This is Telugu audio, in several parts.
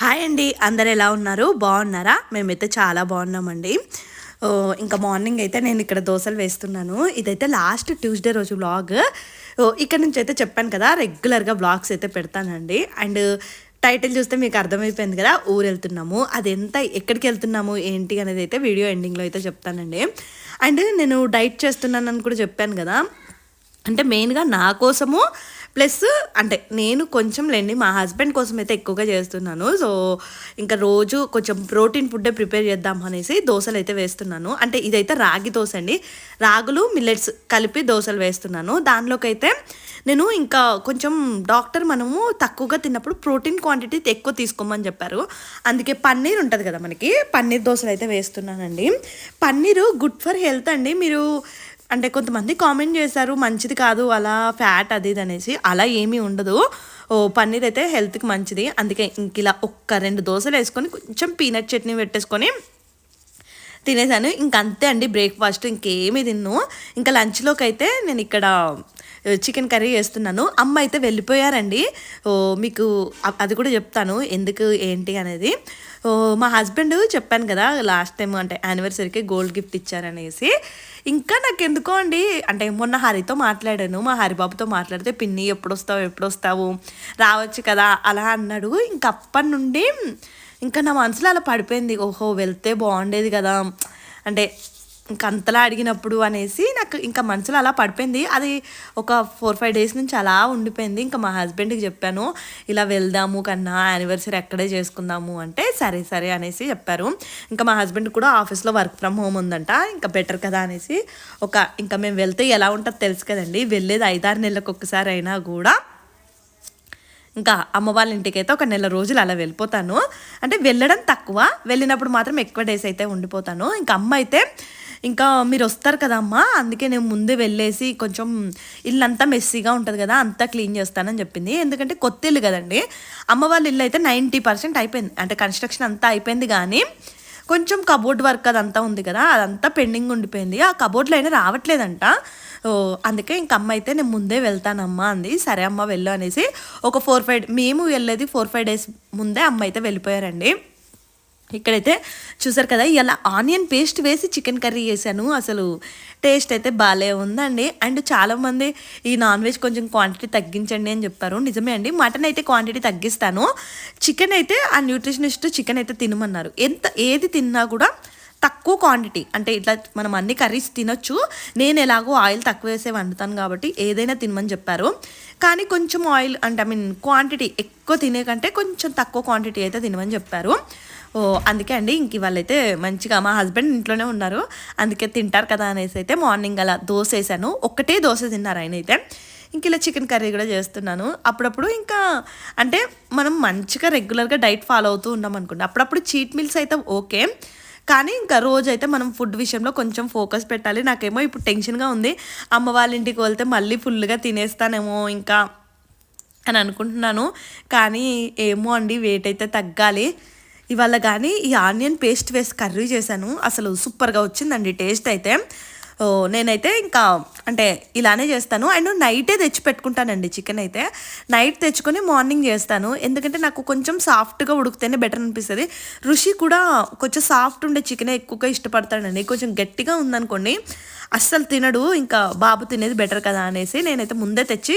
హాయ్ అండి, అందరు ఎలా ఉన్నారు? బాగున్నారా? మేమైతే చాలా బాగున్నామండి. ఇంకా మార్నింగ్ అయితే నేను ఇక్కడ దోశలు వేస్తున్నాను. ఇదైతే లాస్ట్ ట్యూస్డే రోజు వ్లాగ్. ఇక్కడ నుంచి అయితే చెప్పాను కదా, రెగ్యులర్గా వ్లాగ్స్ అయితే పెడతానండి. అండ్ టైటిల్ చూస్తే మీకు అర్థమైపోయింది కదా, ఊరు వెళ్తున్నాము. ఎక్కడికి వెళ్తున్నాము ఏంటి అనేది అయితే వీడియో ఎండింగ్లో అయితే చెప్తానండి. అండ్ నేను డైట్ చేస్తున్నానని కూడా చెప్పాను కదా, అంటే మెయిన్గా నా కోసము ప్లస్ అంటే నేను కొంచెం లేండి మా హస్బెండ్ కోసం అయితే ఎక్కువగా చేస్తున్నాను. సో ఇంకా రోజు కొంచెం ప్రోటీన్ ఫుడ్డే ప్రిపేర్ చేద్దాం అనేసి దోశలు అయితే వేస్తున్నాను. అంటే ఇదైతే రాగి దోశ అండి, రాగులు మిల్లెట్స్ కలిపి దోశలు వేస్తున్నాను. దానిలోకి అయితే నేను ఇంకా కొంచెం డాక్టర్ మనము తక్కువగా తిన్నప్పుడు ప్రోటీన్ క్వాంటిటీ ఎక్కువ తీసుకోమని చెప్పారు. అందుకే పన్నీర్ ఉంటుంది కదా మనకి, పన్నీర్ దోశలు అయితే వేస్తున్నానండి. పన్నీరు గుడ్ ఫర్ హెల్త్ అండి. మీరు అంటే కొంతమంది కామెంట్ చేశారు మంచిది కాదు అలా ఫ్యాట్ అది ఇది అనేసి, అలా ఏమీ ఉండదు. పన్నీర్ అయితే హెల్త్కి మంచిది. అందుకే ఇంక ఇలా 1-2 దోశలు వేసుకొని కొంచెం పీనట్ చట్నీ పెట్టేసుకొని తినేసాను. ఇంకంతే అండి బ్రేక్ఫాస్ట్, ఇంకేమీ తిన్ను. ఇంకా లంచ్లోకి అయితే నేను ఇక్కడ చికెన్ కర్రీ చేస్తున్నాను. అమ్మ అయితే వెళ్ళిపోయారండి. మీకు అది కూడా చెప్తాను ఎందుకు ఏంటి అనేది. మా హస్బెండ్ చెప్పాను కదా లాస్ట్ టైం, అంటే యానివర్సరీకి గోల్డ్ గిఫ్ట్ ఇచ్చారనేసి. ఇంకా నాకు ఎందుకో అండి, అంటే మొన్న హరితో మాట్లాడాను, మా హరిబాబుతో మాట్లాడితే పిన్ని ఎప్పుడు వస్తావు రావచ్చు కదా అలా అన్నాడు. ఇంక అప్పటి నుండి ఇంకా నా మనసులో అలా పడిపోయింది, ఓహో వెళ్తే బాగుండేది కదా, అంటే ఇంక అంతలా అడిగినప్పుడు అనేసి నాకు ఇంకా మనసులో అలా పడిపోయింది. అది ఒక 4-5 డేస్ నుంచి అలా ఉండిపోయింది. ఇంకా మా హస్బెండ్కి చెప్పాను, ఇలా వెళ్దాము కన్నా యానివర్సరీ అక్కడే చేసుకుందాము అంటే సరే సరే అనేసి చెప్పారు. ఇంకా మా హస్బెండ్ కూడా ఆఫీస్లో వర్క్ ఫ్రమ్ హోమ్ ఉందంట, ఇంకా బెటర్ కదా అనేసి ఇంకా మేము వెళ్తే ఎలా ఉంటుందో తెలుసు కదండి, వెళ్ళేది 5-6 నెలలకు ఒక్కసారి అయినా కూడా ఇంకా అమ్మ వాళ్ళ ఇంటికి అయితే ఒక 1 నెల రోజులు అలా వెళ్ళిపోతాను. అంటే వెళ్ళడం తక్కువ, వెళ్ళినప్పుడు మాత్రం ఎక్కువ డేస్ అయితే ఉండిపోతాను. ఇంకా అమ్మ అయితే ఇంకా మీరు వస్తారు కదా అమ్మ, అందుకే నేను ముందే వెళ్ళేసి కొంచెం ఇల్లు అంతా మెస్సీగా ఉంటుంది కదా అంతా క్లీన్ చేస్తానని చెప్పింది. ఎందుకంటే కొత్త ఇల్లు కదండి, అమ్మ వాళ్ళ ఇల్లు అయితే 90% అయిపోయింది, అంటే కన్స్ట్రక్షన్ అంతా అయిపోయింది. కానీ కొంచెం కబోర్డ్ వర్క్ అదంతా ఉంది కదా, అదంతా పెండింగ్ ఉండిపోయింది. ఆ కబోర్డ్లో అయినా రావట్లేదంట. అందుకే ఇంక అమ్మ అయితే నేను ముందే వెళ్తానమ్మా అంది. సరే అమ్మ వెళ్ళు అనేసి మేము వెళ్ళేది 4-5 డేస్ ముందే అమ్మ అయితే వెళ్ళిపోయారండి. ఇక్కడైతే చూసారు కదా, ఇలా ఆనియన్ పేస్ట్ వేసి చికెన్ కర్రీ చేశాను. అసలు టేస్ట్ అయితే బాగాలే ఉందండి. అండ్ చాలామంది ఈ నాన్ వెజ్ కొంచెం క్వాంటిటీ తగ్గించండి అని చెప్పారు. నిజమే అండి, మటన్ అయితే క్వాంటిటీ తగ్గిస్తాను. చికెన్ అయితే ఆ న్యూట్రిషనిస్ట్ చికెన్ అయితే తినమన్నారు. ఏది తిన్నా కూడా తక్కువ క్వాంటిటీ, అంటే ఇట్లా మనం అన్ని కర్రీస్ తినొచ్చు, నేను ఎలాగో ఆయిల్ తక్కువ వేసే వండుతాను కాబట్టి ఏదైనా తినమని చెప్పారు. కానీ కొంచెం ఆయిల్ అంటే క్వాంటిటీ ఎక్కువ తినే కంటే కొంచెం తక్కువ క్వాంటిటీ అయితే తినమని చెప్పారు. అందుకే అండి ఇంక వాళ్ళైతే మంచిగా మా హస్బెండ్ ఇంట్లోనే ఉన్నారు, అందుకే తింటారు కదా అనేసి అయితే మార్నింగ్ అలా దోశ వేసాను. ఒక్కటే దోశ తిన్నారు ఆయన అయితే. ఇంక ఇలా చికెన్ కర్రీ కూడా చేస్తున్నాను. అప్పుడప్పుడు ఇంకా అంటే మనం మంచిగా రెగ్యులర్గా డైట్ ఫాలో అవుతూ ఉన్నాం అనుకోండి, అప్పుడప్పుడు చీట్ మీల్స్ అయితే ఓకే, కానీ ఇంకా రోజైతే మనం ఫుడ్ విషయంలో కొంచెం ఫోకస్ పెట్టాలి. నాకేమో ఇప్పుడు టెన్షన్గా ఉంది, అమ్మ వాళ్ళ ఇంటికి వెళ్తే మళ్ళీ ఫుల్గా తినేస్తానేమో ఇంకా అని అనుకుంటున్నాను. కానీ ఏమో అండి, వెయిట్ అయితే తగ్గాలి ఇవాళ. కానీ ఈ ఆనియన్ పేస్ట్ వేసి కర్రీ చేశాను, అసలు సూపర్గా వచ్చిందండి టేస్ట్ అయితే. నేనైతే ఇంకా అంటే ఇలానే చేస్తాను. అండ్ నైటే తెచ్చి పెట్టుకుంటానండి చికెన్ అయితే, నైట్ తెచ్చుకొని మార్నింగ్ చేస్తాను. ఎందుకంటే నాకు కొంచెం సాఫ్ట్గా ఉడికితేనే బెటర్ అనిపిస్తుంది. రుషి కూడా కొంచెం సాఫ్ట్ ఉండే చికెనే ఎక్కువగా ఇష్టపడతాడండి, కొంచెం గట్టిగా ఉందనుకోండి అస్సలు తినడు. ఇంకా బాబు తినేది బెటర్ కదా అనేసి నేనైతే ముందే తెచ్చి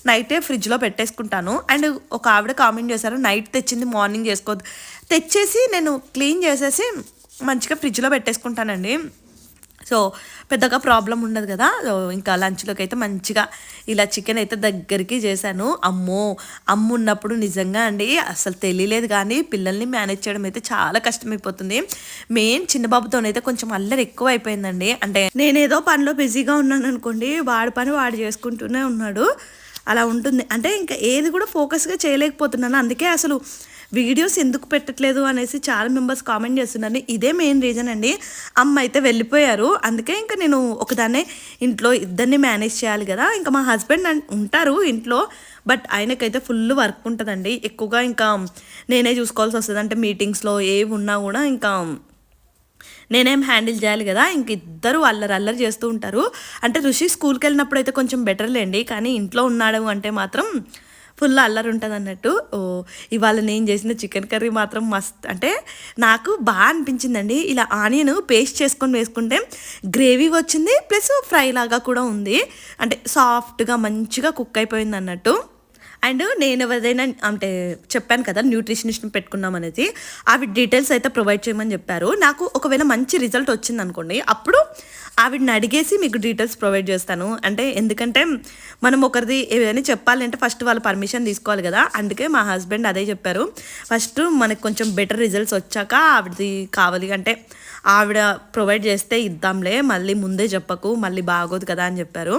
నైటే ఫ్రిడ్జ్లో పెట్టేసుకుంటాను. అండ్ ఒక ఆవిడ కామెంట్ చేశారు, నైట్ తెచ్చింది మార్నింగ్ చేసుకోవద్దు. తెచ్చేసి నేను క్లీన్ చేసేసి మంచిగా ఫ్రిడ్జ్లో పెట్టేసుకుంటానండి. సో పెద్దగా ప్రాబ్లం ఉండదు కదా. ఇంకా లంచ్లోకి అయితే మంచిగా ఇలా చికెన్ అయితే దగ్గరికి చేశాను. అమ్మ ఉన్నప్పుడు నిజంగా అండి అసలు తెలియలేదు, కానీ పిల్లల్ని మేనేజ్ చేయడం అయితే చాలా కష్టమైపోతుంది. మెయిన్ చిన్న బాబుతోనైతే కొంచెం అల్లరి ఎక్కువ అయిపోయిందండి. అంటే నేనేదో పనిలో బిజీగా ఉన్నాను అనుకోండి, వాడి పని వాడు చేసుకుంటూనే ఉన్నాడు, అలా ఉంటుంది. అంటే ఇంకా ఏది కూడా ఫోకస్గా చేయలేకపోతున్నాను. అందుకే అసలు వీడియోస్ ఎందుకు పెట్టట్లేదు అనేసి చాలా మెంబర్స్ కామెంట్ చేస్తున్నారు. ఇదే మెయిన్ రీజన్ అండి, అమ్మ అయితే వెళ్ళిపోయారు. అందుకే ఇంకా నేను ఒకదాన్నే ఇంట్లో ఇద్దరిని మేనేజ్ చేయాలి కదా. ఇంకా మా హస్బెండ్ ఉంటారు ఇంట్లో, బట్ ఆయనకైతే ఫుల్ వర్క్ ఉంటుందండి ఎక్కువగా. ఇంకా నేనే చూసుకోవాల్సి వస్తుంది, అంటే మీటింగ్స్లో ఏవి ఉన్నా కూడా ఇంకా నేనేం హ్యాండిల్ చేయాలి కదా. ఇంక ఇద్దరు అల్లరి చేస్తూ ఉంటారు. అంటే ఋషి స్కూల్కి వెళ్ళినప్పుడు అయితే కొంచెం బెటర్ లేండి, కానీ ఇంట్లో ఉన్నాడు అంటే మాత్రం ఫుల్ అల్లరి ఉంటుంది అన్నట్టు. ఇవాళ నేను చేసిన చికెన్ కర్రీ మాత్రం మస్త్ అంటే నాకు బాగా అనిపించిందండి. ఇలా ఆనియన్ పేస్ట్ చేసుకొని వేసుకుంటే గ్రేవీ వచ్చింది, ప్లస్ ఫ్రై లాగా కూడా ఉంది. అంటే సాఫ్ట్గా మంచిగా కుక్ అయిపోయింది అన్నట్టు. అండ్ నేను ఎవరైనా అంటే చెప్పాను కదా న్యూట్రిషనిస్ట్ని పెట్టుకున్నాం అనేది, ఆవిడ డీటెయిల్స్ అయితే ప్రొవైడ్ చేయమని చెప్పారు. నాకు ఒకవేళ మంచి రిజల్ట్ వచ్చింది అనుకోండి, అప్పుడు ఆవిడని అడిగేసి మీకు డీటెయిల్స్ ప్రొవైడ్ చేస్తాను. అంటే ఎందుకంటే మనం ఒకరిది ఏదైనా చెప్పాలంటే ఫస్ట్ వాళ్ళ పర్మిషన్ తీసుకోవాలి కదా. అందుకే మా హస్బెండ్ అదే చెప్పారు, ఫస్ట్ మనకు కొంచెం బెటర్ రిజల్ట్స్ వచ్చాక ఆవిడది కావాలి అంటే ఆవిడ ప్రొవైడ్ చేస్తే ఇద్దాంలే, మళ్ళీ ముందే చెప్పకు మళ్ళీ బాగోదు కదా అని చెప్పారు.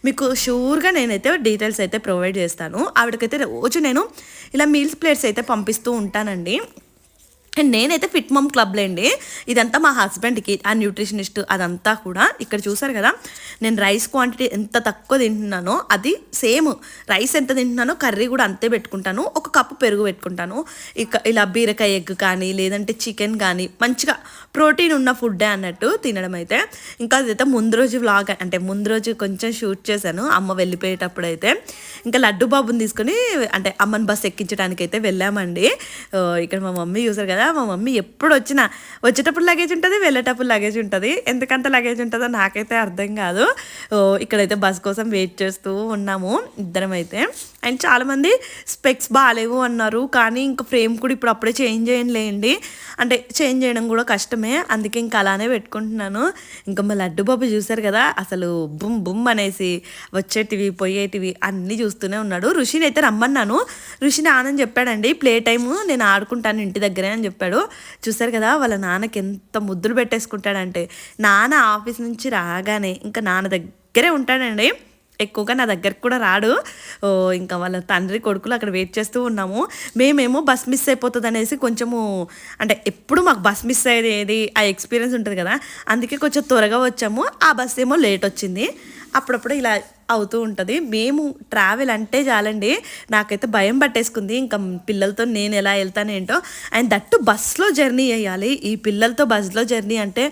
మీకు షూర్గా నేనైతే డీటెయిల్స్ అయితే ప్రొవైడ్ చేస్తాను. ఆవిడకైతే రోజు నేను ఇలా మీల్స్ ప్లేట్స్ అయితే పంపిస్తూ ఉంటానండి. అండ్ నేనైతే ఫిట్ మమ్ క్లబ్లేండి, ఇదంతా మా హస్బెండ్కి ఆ న్యూట్రిషనిస్ట్ అదంతా కూడా. ఇక్కడ చూసారు కదా నేను రైస్ క్వాంటిటీ ఎంత తక్కువ తింటున్నానో, అది సేమ్ రైస్ ఎంత తింటున్నానో కర్రీ కూడా అంతే పెట్టుకుంటాను. ఒక కప్పు పెరుగు పెట్టుకుంటాను. ఇక ఇలా బీరకాయ ఎగ్ కానీ లేదంటే చికెన్ కానీ మంచిగా ప్రోటీన్ ఉన్న ఫుడ్డే అన్నట్టు తినడం అయితే. ఇంకా అదైతే ముందు రోజు వ్లాగ్ అంటే ముందు రోజు కొంచెం షూట్ చేశాను అమ్మ వెళ్ళిపోయేటప్పుడు అయితే. ఇంకా లడ్డు బాబుని తీసుకొని అంటే అమ్మని బస్ ఎక్కించడానికి అయితే వెళ్ళామండి. ఇక్కడ మా మమ్మీ చూసారు కదా, మా మమ్మీ ఎప్పుడు వచ్చినా వచ్చేటప్పుడు లగేజ్ ఉంటుంది, వెళ్ళేటప్పుడు లగేజ్ ఉంటుంది. ఎందుకంత లగేజ్ ఉంటుందో నాకైతే అర్థం కాదు. ఇక్కడైతే బస్ కోసం వెయిట్ చేస్తూ ఉన్నాము ఇద్దరం అయితే. అండ్ చాలామంది స్పెక్స్ బాగాలేవు అన్నారు, కానీ ఇంకా ఫ్రేమ్ కూడా ఇప్పుడు అప్పుడే చేంజ్ చేయలేండి, అంటే చేంజ్ చేయడం కూడా కష్టమే, అందుకే ఇంకా అలానే పెట్టుకుంటున్నాను. ఇంకా మా లడ్డు బాబు చూసారు కదా అసలు బుమ్ బుమ్ అనేసి వచ్చేటివి పోయేటివి అన్నీ చూస్తూనే ఉన్నాడు. ఋషిని అయితే రమ్మన్నాను, ఋషిని ఆనని చెప్పాడండి, ప్లే టైము నేను ఆడుకుంటాను ఇంటి దగ్గరే అని చెప్పాడు. చూసారు కదా వాళ్ళ నాన్నకి ఎంత ముద్దులు పెట్టేసుకుంటాడంటే, నాన్న ఆఫీస్ నుంచి రాగానే ఇంకా నాన్న దగ్గరే ఉంటాడండి, ఎక్కువగా నా దగ్గరికి కూడా రాడు. ఇంకా వాళ్ళ తండ్రి కొడుకులు అక్కడ వెయిట్ చేస్తూ ఉన్నాము. మేమేమో బస్ మిస్ అయిపోతుంది అనేసి కొంచెము అంటే ఎప్పుడు మాకు బస్ మిస్ అయ్యేది ఆ ఎక్స్పీరియన్స్ ఉంటుంది కదా, అందుకే కొంచెం త్వరగా వచ్చాము. ఆ బస్ ఏమో లేట్ వచ్చింది. అప్పుడప్పుడు ఇలా అవుతూ ఉంటుంది. మేము ట్రావెల్ అంటే చాలండి నాకైతే భయం పట్టేసుకుంది, ఇంకా పిల్లలతో నేను ఎలా వెళ్తానేంటో. అండ్ దట్టు బస్లో జర్నీ చేయాలి, ఈ పిల్లలతో బస్లో జర్నీ అంటే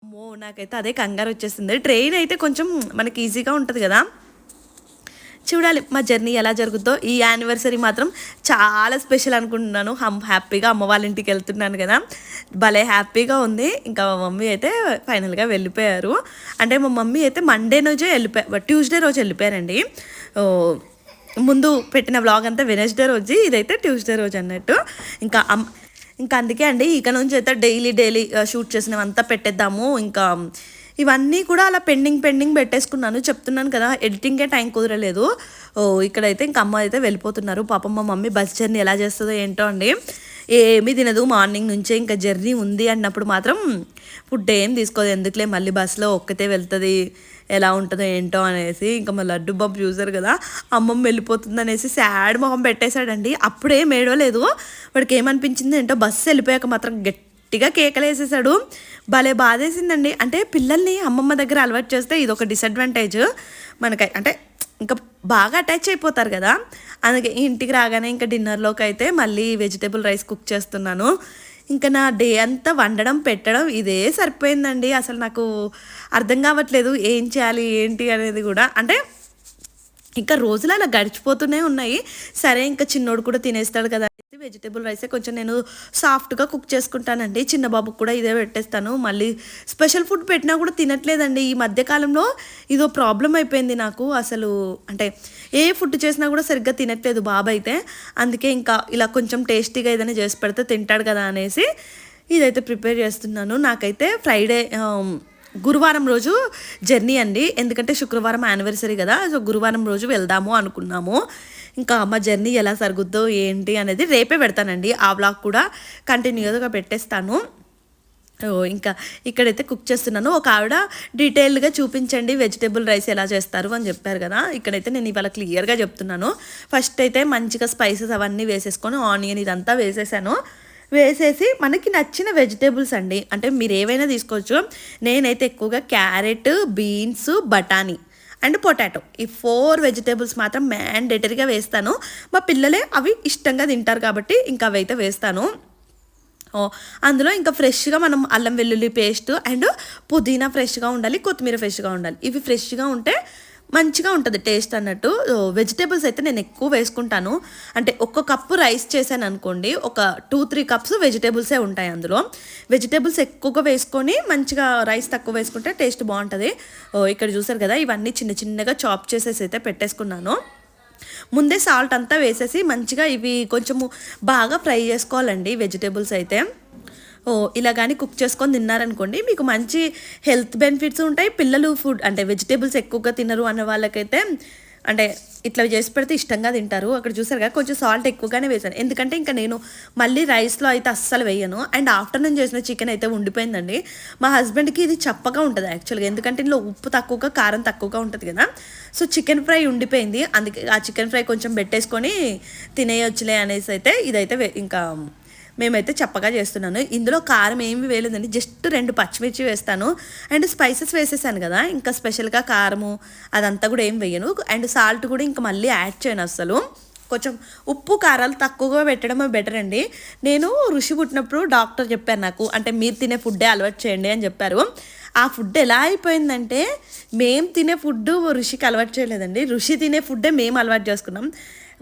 అమ్మో నాకైతే అదే కంగారు వచ్చేస్తుంది. ట్రైన్ అయితే కొంచెం మనకి ఈజీగా ఉంటుంది కదా. చూడాలి మా జర్నీ ఎలా జరుగుతుందో. ఈ యానివర్సరీ మాత్రం చాలా స్పెషల్ అనుకుంటున్నాను. హ్యాపీగా అమ్మ వాళ్ళ ఇంటికి వెళ్తున్నాను కదా, భలే హ్యాపీగా ఉంది. ఇంకా మా మమ్మీ అయితే ఫైనల్గా వెళ్ళిపోయారు. అంటే మా మమ్మీ అయితే మండే రోజే ట్యూస్డే రోజు వెళ్ళిపోయారండి. ముందు పెట్టిన వ్లాగ్ అంతా వెనస్డే రోజు, ఇదైతే ట్యూస్డే రోజు అన్నట్టు. ఇంకా అందుకే అండి ఇక నుంచి అయితే డైలీ షూట్ చేసినవంతా పెట్టేద్దాము. ఇంకా ఇవన్నీ కూడా అలా పెండింగ్ పెట్టేసుకున్నాను. చెప్తున్నాను కదా ఎడిటింగే టైం కుదరలేదు. ఇక్కడైతే ఇంకా అమ్మ అయితే వెళ్ళిపోతున్నారు. పాపం మా మమ్మీ బస్ జర్నీ ఎలా చేస్తుందో ఏంటో అండి, ఏమీ తినదు మార్నింగ్ నుంచే. ఇంకా జర్నీ ఉంది అన్నప్పుడు మాత్రం ఫుడ్ ఏం తీసుకోదు, ఎందుకులే మళ్ళీ బస్సులో ఒక్కతే వెళ్తుంది ఎలా ఉంటుందో ఏంటో అనేసి. ఇంకా మా లడ్డు బాబు చూసారు కదా అమ్మమ్మ వెళ్ళిపోతుంది అనేసి సాడ్ మొహం పెట్టేశాడండి. అప్పుడేం ఏడవలేదు, వాడికి ఏమనిపించింది ఏంటో బస్సు వెళ్ళిపోయాక మాత్రం గట్టిగా కేకలు వేసేసాడు. భలే బాధేసిందండి. అంటే పిల్లల్ని అమ్మమ్మ దగ్గర అలవాటు చేస్తే ఇది ఒక డిసడ్వాంటేజ్ మనకి, అంటే ఇంకా బాగా అటాచ్ అయిపోతారు కదా. అందుకే ఇంటికి రాగానే ఇంకా డిన్నర్లోకి అయితే మళ్ళీ వెజిటేబుల్ రైస్ కుక్ చేస్తున్నాను. ఇంకా నా డే అంతా వండడం పెట్టడం ఇదే సరిపోయిందండి. అసలు నాకు అర్థం కావట్లేదు ఏం చేయాలి ఏంటి అనేది కూడా. అంటే ఇంకా రోజులు అలా గడిచిపోతూనే ఉన్నాయి. సరే ఇంకా చిన్నోడు కూడా తినేస్తాడు కదా, వెజిటేబుల్ రైసే కొంచెం నేను సాఫ్ట్గా కుక్ చేసుకుంటానండి. చిన్న బాబుకి కూడా ఇదే పెట్టేస్తాను. మళ్ళీ స్పెషల్ ఫుడ్ పెట్టినా కూడా తినట్లేదండి. ఈ మధ్యకాలంలో ఇదో ప్రాబ్లం అయిపోయింది నాకు. అసలు అంటే ఏ ఫుడ్ చేసినా కూడా సరిగ్గా తినట్లేదు బాబు అయితే. అందుకే ఇంకా ఇలా కొంచెం టేస్టీగా ఏదైనా చేసి పెడితే తింటాడు కదా అనేసి ఇదైతే ప్రిపేర్ చేస్తున్నాను. నాకైతే గురువారం రోజు జర్నీ అండి, ఎందుకంటే శుక్రవారం యానివర్సరీ కదా, సో గురువారం రోజు వెళ్దాము అనుకున్నాము. ఇంకా మా జర్నీ ఎలా జరుగుద్దో ఏంటి అనేది రేపే పెడతానండి. ఆ వ్లాగ్ కూడా కంటిన్యూగా పెట్టేస్తాను. ఇంకా ఇక్కడైతే కుక్ చేస్తున్నాను. ఒక ఆవిడ డీటెయిల్డ్గా చూపించండి వెజిటేబుల్ రైస్ ఎలా చేస్తారు అని చెప్పారు కదా, ఇక్కడైతే నేను ఇవాళ క్లియర్గా చెప్తున్నాను. ఫస్ట్ అయితే మంచిగా స్పైసెస్ అవన్నీ వేసేసుకొని ఆనియన్ ఇదంతా వేసేసి మనకి నచ్చిన వెజిటేబుల్స్ అండి, అంటే మీరు ఏవైనా తీసుకోవచ్చు. నేనైతే ఎక్కువగా క్యారెట్, బీన్స్, బఠానీ అండ్ పొటాటో, ఈ 4 వెజిటేబుల్స్ మాత్రం మ్యాండేటరీగా వేస్తాను. మా పిల్లలే అవి ఇష్టంగా తింటారు కాబట్టి ఇంకా అవి అయితే వేస్తాను. అందులో ఇంకా ఫ్రెష్గా మనం అల్లం వెల్లుల్లి పేస్ట్ అండ్ పుదీనా ఫ్రెష్గా ఉండాలి, కొత్తిమీర ఫ్రెష్గా ఉండాలి. ఇవి ఫ్రెష్గా ఉంటే మంచిగా ఉంటుంది టేస్ట్ అన్నట్టు. వెజిటేబుల్స్ అయితే నేను ఎక్కువ వేసుకుంటాను. అంటే ఒక కప్పు రైస్ చేశాను అనుకోండి, ఒక 2-3 కప్స్ వెజిటేబుల్సే ఉంటాయి అందులో. వెజిటేబుల్స్ ఎక్కువగా వేసుకొని మంచిగా రైస్ తక్కువ వేసుకుంటే టేస్ట్ బాగుంటుంది. ఇక్కడ చూసారు కదా, ఇవన్నీ చిన్న చిన్నగా చాప్ చేసేసి అయితే పెట్టేసుకున్నాను. ముందే సాల్ట్ అంతా వేసేసి మంచిగా ఇవి కొంచెము బాగా ఫ్రై చేసుకోవాలండి వెజిటేబుల్స్ అయితే. ఇలా కానీ కుక్ చేసుకొని తిన్నారనుకోండి మీకు మంచి హెల్త్ బెనిఫిట్స్ ఉంటాయి. పిల్లలు ఫుడ్ అంటే వెజిటేబుల్స్ ఎక్కువగా తినరు అన్న వాళ్ళకైతే అంటే ఇట్లా చేసి పెడితే ఇష్టంగా తింటారు. అక్కడ చూసారుగా కొంచెం సాల్ట్ ఎక్కువగానే వేసాను, ఎందుకంటే ఇంకా నేను మళ్ళీ రైస్లో అయితే అస్సలు వేయను. అండ్ ఆఫ్టర్నూన్ చేసిన చికెన్ అయితే ఉండిపోయిందండి. మా హస్బెండ్కి ఇది చప్పగా ఉంటుంది యాక్చువల్గా, ఎందుకంటే ఇందులో ఉప్పు తక్కువగా కారం తక్కువగా ఉంటుంది కదా. సో చికెన్ ఫ్రై ఉండిపోయింది, అందుకే ఆ చికెన్ ఫ్రై కొంచెం పెట్టేసుకొని తినేయొచ్చులే అనేసి అయితే ఇదైతే ఇంకా మేమైతే చప్పగా చేస్తున్నాను. ఇందులో కారం ఏమి వేయలేదండి, జస్ట్ 2 పచ్చిమిర్చి వేస్తాను. అండ్ స్పైసెస్ వేసేసాను కదా, ఇంకా స్పెషల్గా కారము అదంతా కూడా ఏం వేయను. అండ్ సాల్ట్ కూడా ఇంకా మళ్ళీ యాడ్ చేయను అసలు. కొంచెం ఉప్పు కారాలు తక్కువగా పెట్టడమే బెటర్ అండి. నేను ఋషి పుట్టినప్పుడు డాక్టర్ చెప్పారు నాకు, అంటే మీరు తినే ఫుడ్డే అలవాటు చేయండి అని చెప్పారు. ఆ ఫుడ్ ఎలా అయిపోయిందంటే మేము తినే ఫుడ్ ఋషికి అలవాటు చేయలేదండి, ఋషి తినే ఫుడ్డే మేము అలవాటు చేసుకున్నాం.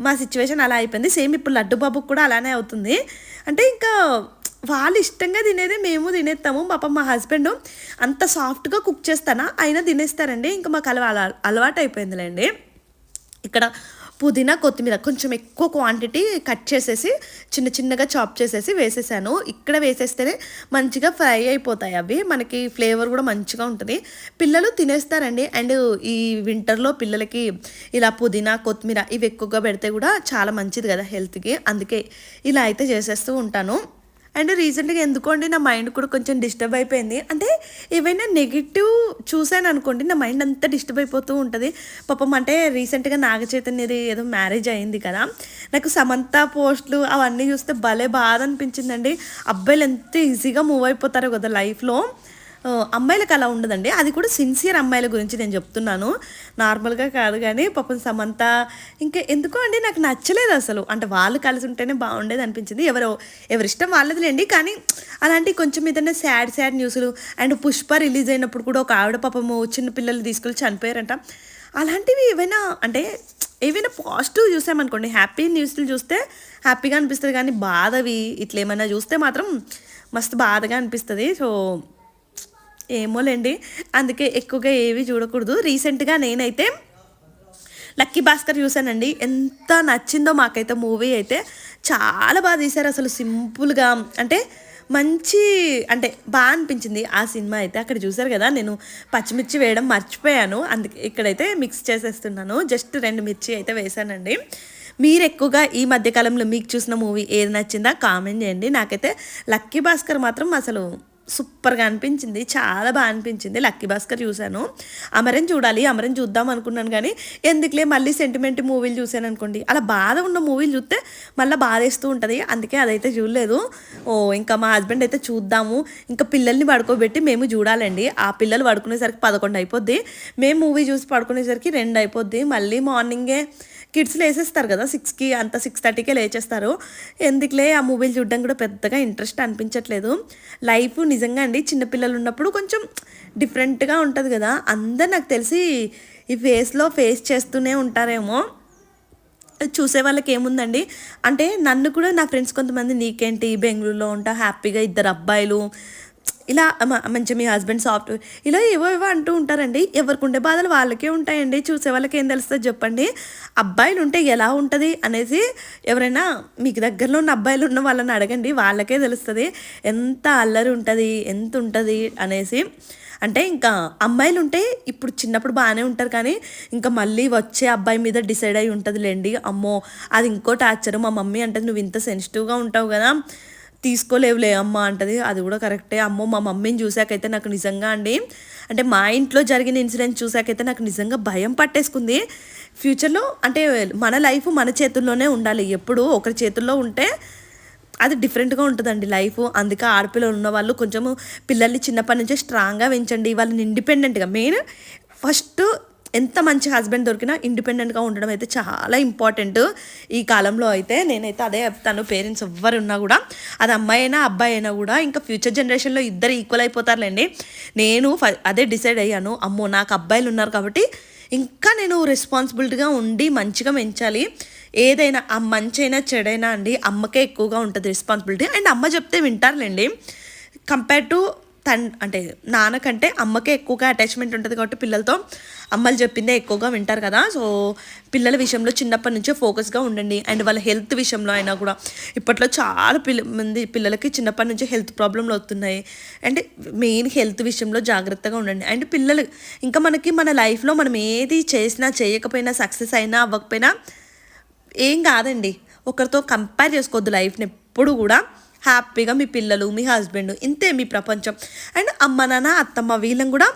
మా సిచ్యువేషన్ అలా అయిపోయింది. సేమ్ ఇప్పుడు లడ్డు బాబుకి కూడా అలానే అవుతుంది. అంటే ఇంకా వాళ్ళు ఇష్టంగా తినేది మేము తినేస్తాము. పాపం మా హస్బెండ్ అంత సాఫ్ట్గా కుక్ చేస్తానా అయినా తినేస్తారండి. ఇంకా మాకు అలవాటు అయిపోయిందిలేండి. ఇక్కడ పుదీనా కొత్తిమీర కొంచెం ఎక్కువ క్వాంటిటీ కట్ చేసేసి చిన్న చిన్నగా చాప్ చేసేసి వేసేసాను. ఇక్కడ వేసేస్తేనే మంచిగా ఫ్రై అయిపోతాయి అవి, మనకి ఫ్లేవర్ కూడా మంచిగా ఉంటుంది. పిల్లలు తినేస్తారండి. అండ్ ఈ వింటర్లో పిల్లలకి ఇలా పుదీనా కొత్తిమీర ఇవి ఎక్కువగా పెడితే కూడా చాలా మంచిది కదా హెల్త్కి, అందుకే ఇలా అయితే చేసేస్తూ ఉంటాను. అండ్ రీసెంట్గా ఎందుకోండి నా మైండ్ కూడా కొంచెం డిస్టర్బ్ అయిపోయింది. అంటే ఏవైనా నెగిటివ్ చూసాను అనుకోండి నా మైండ్ అంతా డిస్టర్బ్ అయిపోతూ ఉంటుంది. పాపం అంటే రీసెంట్గా నాగ చైతన్యది ఏదో మ్యారేజ్ అయింది కదా, నాకు సమంత పోస్టులు అవన్నీ చూస్తే భలే బాధ అనిపించిందండి. అబ్బాయిలు ఎంత ఈజీగా మూవ్ అయిపోతారో కదా లైఫ్లో, అమ్మాయిలకు అలా ఉండదండి. అది కూడా సిన్సియర్ అమ్మాయిల గురించి నేను చెప్తున్నాను, నార్మల్గా కాదు. కానీ పాపం సమంత ఇంకా ఎందుకో అండి నాకు నచ్చలేదు అసలు. అంటే వాళ్ళు కలిసి ఉంటేనే బాగుండేది అనిపించింది. ఎవరిష్టం వాళ్ళదిలేండి. కానీ అలాంటి కొంచెం ఏదైనా సాడ్ న్యూస్లు, అండ్ పుష్ప రిలీజ్ అయినప్పుడు కూడా ఒక ఆవిడ పాపము చిన్న పిల్లలు తీసుకెళ్ళి చనిపోయారంట. అలాంటివి ఏవైనా పాజిటివ్ చూసామనుకోండి, హ్యాపీ న్యూస్లు చూస్తే హ్యాపీగా అనిపిస్తుంది. కానీ బాధవి ఇట్లా ఏమైనా చూస్తే మాత్రం మస్తు బాధగా అనిపిస్తుంది. సో ఏమోలేండి, అందుకే ఎక్కువగా ఏవి చూడకూడదు. రీసెంట్గా నేనైతే లక్కీ భాస్కర్ చూశానండి, ఎంత నచ్చిందో మాకైతే. మూవీ అయితే చాలా బాగా తీశారు అసలు, సింపుల్గా అంటే బాగా అనిపించింది ఆ సినిమా అయితే. అక్కడ చూసారు కదా నేను పచ్చిమిర్చి వేయడం మర్చిపోయాను, అందుకే ఇక్కడైతే మిక్స్ చేసేస్తున్నాను. జస్ట్ 2 మిర్చి అయితే వేసానండి. మీరు ఎక్కువగా ఈ మధ్యకాలంలో మీకు చూసిన మూవీ ఏది నచ్చిందా కామెంట్ చేయండి. నాకైతే లక్కీ భాస్కర్ మాత్రం అసలు సూపర్గా అనిపించింది, చాలా బాగా అనిపించింది. లక్కీ భాస్కర్ చూశాను. అమరన్ చూద్దాం అనుకున్నాను, కానీ ఎందుకులే మళ్ళీ సెంటిమెంట్ మూవీలు చూశాను అనుకోండి, అలా బాధ ఉన్న మూవీలు చూస్తే మళ్ళీ బాధేస్తూ ఉంటుంది, అందుకే అదైతే చూడలేదు. ఇంకా మా హస్బెండ్ అయితే చూద్దాము, ఇంకా పిల్లల్ని పడుకోబెట్టి మేము చూడాలండి. ఆ పిల్లలు పడుకునేసరికి 11 అయిపోద్ది, మేము మూవీ చూసి పడుకునేసరికి 2 అయిపోద్ది. మళ్ళీ మార్నింగే కిడ్స్ లేసేస్తారు కదా 6కి, అంత 6:30కే లేచేస్తారు. ఎందుకులే ఆ మూవీలు చూడడం కూడా పెద్దగా ఇంట్రెస్ట్ అనిపించట్లేదు. లైఫ్ నిజంగా అండి చిన్నపిల్లలు ఉన్నప్పుడు కొంచెం డిఫరెంట్గా ఉంటుంది కదా. అందరు నాకు తెలిసి ఈ ఫేస్ చేస్తూనే ఉంటారేమో. చూసే వాళ్ళకి ఏముందండి, అంటే నన్ను కూడా నా ఫ్రెండ్స్ కొంతమంది నీకేంటి బెంగళూరులో ఉంటా హ్యాపీగా 2 అబ్బాయిలు ఇలా మంచి మీ హస్బెండ్ సాఫ్ట్వేర్ ఇలా ఏవో అంటూ ఉంటారండి. ఎవరికి ఉండే బాధలు వాళ్ళకే ఉంటాయండి, చూసే వాళ్ళకి ఏం తెలుస్తుంది చెప్పండి. అబ్బాయిలు ఉంటే ఎలా ఉంటుంది అనేసి ఎవరైనా మీకు దగ్గరలో ఉన్న అబ్బాయిలు ఉన్న వాళ్ళని అడగండి, వాళ్ళకే తెలుస్తుంది ఎంత అల్లరి ఉంటుంది, ఎంత ఉంటుంది అనేసి. అంటే ఇంకా అమ్మాయిలు ఉంటే ఇప్పుడు చిన్నప్పుడు బాగానే ఉంటారు, కానీ ఇంకా మళ్ళీ వచ్చే అబ్బాయి మీద డిసైడ్ అయి ఉంటుందిలేండి. అమ్మో అది ఇంకో టార్చర్. మా మమ్మీ అంటే నువ్వు ఇంత సెన్సిటివ్గా ఉంటావు కదా, తీసుకోలేవులే అమ్మ అంటది. అది కూడా కరెక్టే. అమ్మో మా మమ్మీని చూసాకైతే నాకు నిజంగా అండి, అంటే మా ఇంట్లో జరిగిన ఇన్సిడెంట్ చూసాకైతే నాకు నిజంగా భయం పట్టేసుకుంది. ఫ్యూచర్లో అంటే మన లైఫ్ మన చేతుల్లోనే ఉండాలి, ఎప్పుడు ఒకరి చేతుల్లో ఉంటే అది డిఫరెంట్గా ఉంటుందండి లైఫ్. అందుకే ఆడపిల్లలు ఉన్న వాళ్ళు కొంచెము పిల్లల్ని చిన్నప్పటి నుంచే స్ట్రాంగ్గా పెంచండి, వాళ్ళని ఇండిపెండెంట్గా. మెయిన్ ఫస్ట్ ఎంత మంచి హస్బెండ్ దొరికినా ఇండిపెండెంట్గా ఉండడం అయితే చాలా ఇంపార్టెంట్ ఈ కాలంలో. అయితే నేనైతే అదే చెప్తాను, పేరెంట్స్ ఎవ్వరు ఉన్నా కూడా, అది అమ్మాయి అయినా అబ్బాయి అయినా కూడా ఇంకా ఫ్యూచర్ జనరేషన్లో ఇద్దరు ఈక్వల్ అయిపోతారులేండి. నేను అదే డిసైడ్ అయ్యాను, అమ్మో నాకు అబ్బాయిలు ఉన్నారు కాబట్టి ఇంకా నేను రెస్పాన్సిబిలిటీగా ఉండి మంచిగా పెంచాలి. ఏదైనా ఆ మంచైనా చెడైనా అండి అమ్మకే ఎక్కువగా ఉంటుంది రెస్పాన్సిబిలిటీ. అండ్ అమ్మ చెప్తే వింటారులేండి. కంపేర్ టు అంటే నాన్నకంటే అమ్మకే ఎక్కువగా అటాచ్మెంట్ ఉంటుంది కాబట్టి పిల్లలతో అమ్మలు చెప్పిందే ఎక్కువగా వింటారు కదా. సో పిల్లల విషయంలో చిన్నప్పటి నుంచే ఫోకస్గా ఉండండి. అండ్ వాళ్ళ హెల్త్ విషయంలో అయినా కూడా ఇప్పట్లో చాలా మంది పిల్లలకి చిన్నప్పటి నుంచే హెల్త్ ప్రాబ్లంలు వస్తున్నాయి. అండ్ మెయిన్ హెల్త్ విషయంలో జాగ్రత్తగా ఉండండి. అండ్ పిల్లలు ఇంకా మనకి మన లైఫ్లో మనం ఏది చేసినా చేయకపోయినా సక్సెస్ అయినా అవ్వకపోయినా ఏం కాదండి. ఒకరితో కంపేర్ చేసుకోవద్దు లైఫ్ని ఎప్పుడు కూడా. హ్యాపీగా మీ పిల్లలు, మీ హస్బెండ్, ఇంతే మీ ప్రపంచం. అండ్ అమ్మ నాన్న, అత్తమ్మ వీళ్ళని కూడా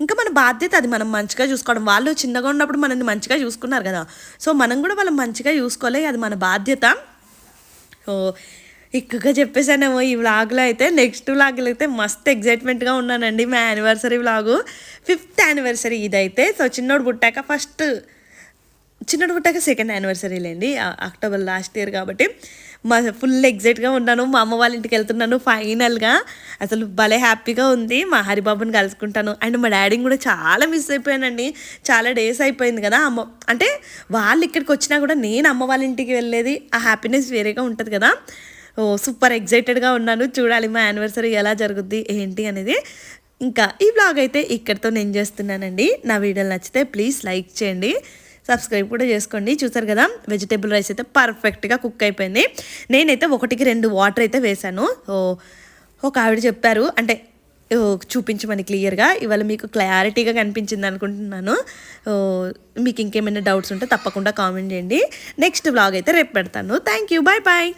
ఇంకా మన బాధ్యత అది మనం మంచిగా చూసుకోవడం. వాళ్ళు చిన్నగా ఉన్నప్పుడు మనల్ని మంచిగా చూసుకున్నారు కదా. సో మనం కూడా వాళ్ళని మంచిగా చూసుకోవాలి, అది మన బాధ్యత. సో ఎక్కువగా చెప్పేసానేమో ఈ వ్లాగ్లో అయితే. నెక్స్ట్ వ్లాగ్లో అయితే మస్తు ఎగ్జైట్మెంట్గా ఉన్నానండి. మా యానివర్సరీ వ్లాగు 5th యానివర్సరీ ఇదైతే. సో చిన్నోడు పుట్టాక సెకండ్ యానివర్సరీలేండి, అక్టోబర్ లాస్ట్ ఇయర్ కాబట్టి ఫుల్ ఎగ్జైట్గా ఉన్నాను. మా అమ్మ వాళ్ళ ఇంటికి వెళ్తున్నాను ఫైనల్గా. అసలు భలే హ్యాపీగా ఉంది. మా హరిబాబుని కలుసుకుంటాను. అండ్ మా డాడీని కూడా చాలా మిస్ అయిపోయానండి. చాలా డేస్ అయిపోయింది కదా. అంటే వాళ్ళు ఇక్కడికి వచ్చినా కూడా నేను అమ్మ వాళ్ళ ఇంటికి వెళ్ళేది, ఆ హ్యాపీనెస్ వేరేగా ఉంటుంది కదా. సూపర్ ఎగ్జైటెడ్గా ఉన్నాను. చూడాలి మా యానివర్సరీ ఎలా జరుగుద్ది ఏంటి అనేది. ఇంకా ఈ వ్లాగ్ అయితే ఇక్కడితో నేను చేస్తున్నానండి. నా వీడియోలు నచ్చితే ప్లీజ్ లైక్ చేయండి, సబ్స్క్రైబ్ కూడా చేసుకోండి. చూసారు కదా వెజిటేబుల్ రైస్ అయితే పర్ఫెక్ట్గా కుక్ అయిపోయింది. నేనైతే 1కి 2 వాటర్ అయితే వేసాను. ఒక ఆవిడ చెప్పారు, అంటే చూపించమని క్లియర్గా. ఇవాళ మీకు క్లారిటీగా కనిపించింది అనుకుంటున్నాను. మీకు ఇంకేమైనా డౌట్స్ ఉంటే తప్పకుండా కామెంట్ చేయండి. నెక్స్ట్ వ్లాగ్ అయితే రేపు పెడతాను. Thank you, bye bye.